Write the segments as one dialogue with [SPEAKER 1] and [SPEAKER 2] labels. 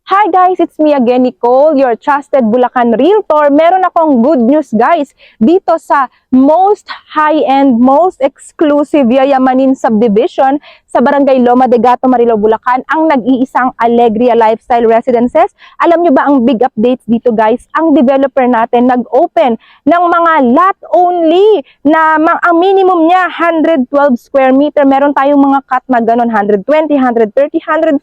[SPEAKER 1] Hi guys, it's me again, Nicole, your trusted Bulacan Realtor. Meron akong good news guys dito sa most high-end, most exclusive Yayamanin Subdivision sa Barangay Loma de Gato, Marilao, Bulacan, ang nag-iisang Alegria Lifestyle Residences. Alam nyo ba ang big updates dito guys? Ang developer natin nag-open ng mga lot only na ang minimum niya 112 square meter. Meron tayong mga cut na ganon, 120, 130, 140.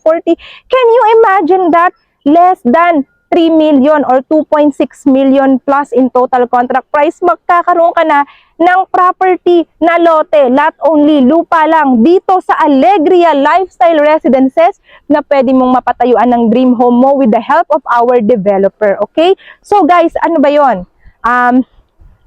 [SPEAKER 1] Can you imagine that? Less than 3 million or 2.6 million plus in total contract price, magkakaroon ka na ng property na lote, lot only, lupa lang, dito sa Alegria Lifestyle Residences na pwede mong mapatayuan ng dream home mo with the help of our developer, okay? So guys, ano ba yun?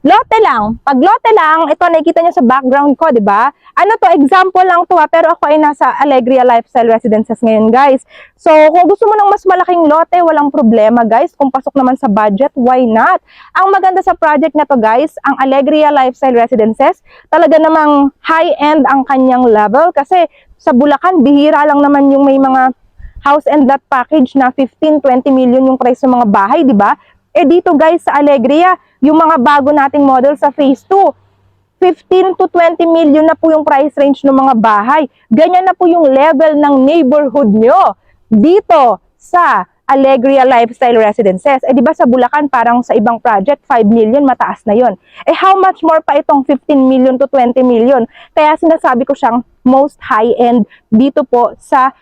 [SPEAKER 1] Lote lang. Pag lote lang, ito nakikita nyo sa background ko, di ba? Ano to, example lang to pero ako ay nasa Alegria Lifestyle Residences ngayon, guys. So, kung gusto mo ng mas malaking lote, walang problema, guys. Kung pasok naman sa budget, why not? Ang maganda sa project na to, guys, ang Alegria Lifestyle Residences, talaga namang high-end ang kanyang level kasi sa Bulacan, bihira lang naman yung may mga house and lot package na 15-20 million yung price ng mga bahay, di ba? Dito guys sa Alegria, yung mga bago nating model sa phase 2, 15 to 20 million na po yung price range ng mga bahay. Ganyan na po yung level ng neighborhood nyo dito sa Alegria Lifestyle Residences. Di ba sa Bulacan, parang sa ibang project, 5 million, mataas na yon. How much more pa itong 15 million to 20 million? Kaya sinasabi ko siyang most high-end dito po sa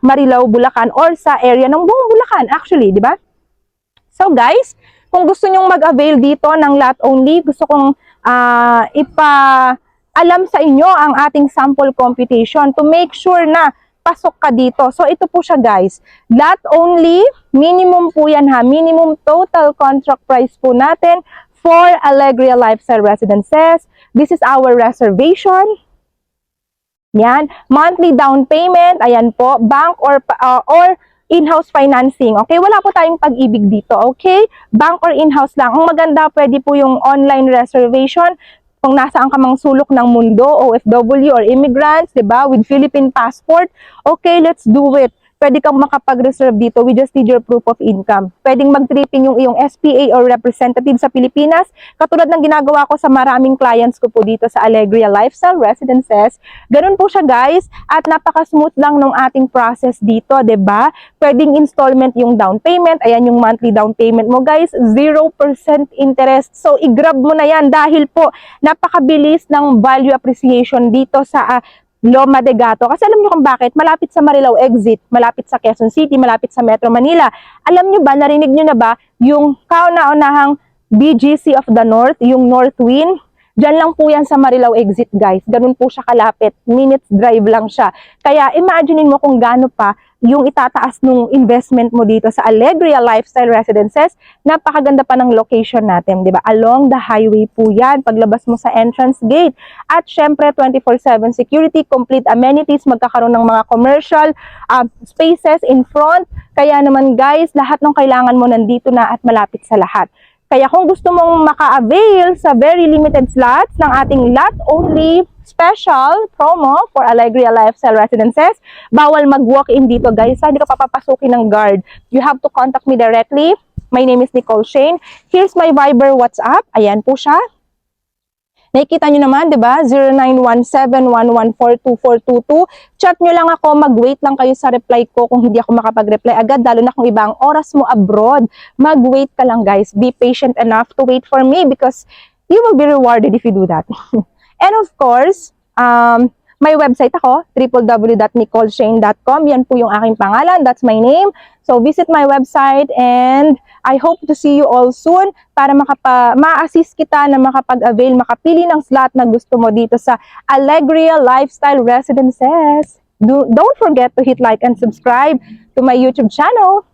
[SPEAKER 1] Marilao, Bulacan or sa area ng buong Bulacan actually, di ba? So guys, kung gusto nyong mag-avail dito ng lot only, gusto kong ipa-alam sa inyo ang ating sample computation to make sure na pasok ka dito. So ito po siya guys, lot only, minimum po yan ha, minimum total contract price po natin for Alegria Lifestyle Residences. This is our reservation. Yan, monthly down payment, ayan po, bank or in-house financing. Okay, wala po tayong pag-ibig dito. Okay, bank or in-house lang. Ang maganda, pwede po yung online reservation kung nasaan ka mang sulok ng mundo, OFW or immigrants, diba, with Philippine passport. Okay, let's do it. Pwede kang makapag-reserve dito. We just need your proof of income. Pwedeng mag-tripping yung iyong SPA or representative sa Pilipinas. Katulad ng ginagawa ko sa maraming clients ko po dito sa Alegria Lifestyle Residences. Ganun po siya guys. At napaka-smooth lang ng ating process dito, diba? Pwedeng installment yung down payment. Ayan yung monthly down payment mo guys. 0% interest. So, i-grab mo na yan dahil po napakabilis ng value appreciation dito sa Loma de Gato. Kasi alam niyo kung bakit? Malapit sa Marilao exit, malapit sa Quezon City, malapit sa Metro Manila. Alam niyo ba, narinig niyo na ba yung kauna-unahang BGC of the North, yung North Wind? Diyan lang po yan sa Marilao exit guys. Ganun po siya kalapit. Minutes drive lang siya. Kaya imaginein mo kung gaano pa yung itataas nung investment mo dito sa Alegria Lifestyle Residences. Napakaganda pa ng location natin, di ba? Along the highway po yan, paglabas mo sa entrance gate. At syempre, 24/7 security, complete amenities, magkakaroon ng mga commercial spaces in front. Kaya naman guys, lahat ng kailangan mo nandito na at malapit sa lahat. Kaya kung gusto mong maka-avail sa very limited slots ng ating lot-only special promo for Alegria Lifestyle Residences, bawal mag-walk-in dito guys. Hindi ka papapasukin ng guard. You have to contact me directly. My name is Nicole Shane. Here's my Viber WhatsApp. Ayan po siya. Nakikita nyo naman, di ba? 0917-114-2422. Chat nyo lang ako, mag-wait lang kayo sa reply ko kung hindi ako makapag-reply agad, lalo na kung iba ang oras mo abroad. Mag-wait ka lang guys. Be patient enough to wait for me because you will be rewarded if you do that. And of course, may website ako, www.nicoleshane.com. Yan po yung aking pangalan. That's my name. So visit my website and I hope to see you all soon para ma-assist kita na makapag-avail, makapili ng slot na gusto mo dito sa Alegria Lifestyle Residences. Don't forget to hit like and subscribe to my YouTube channel.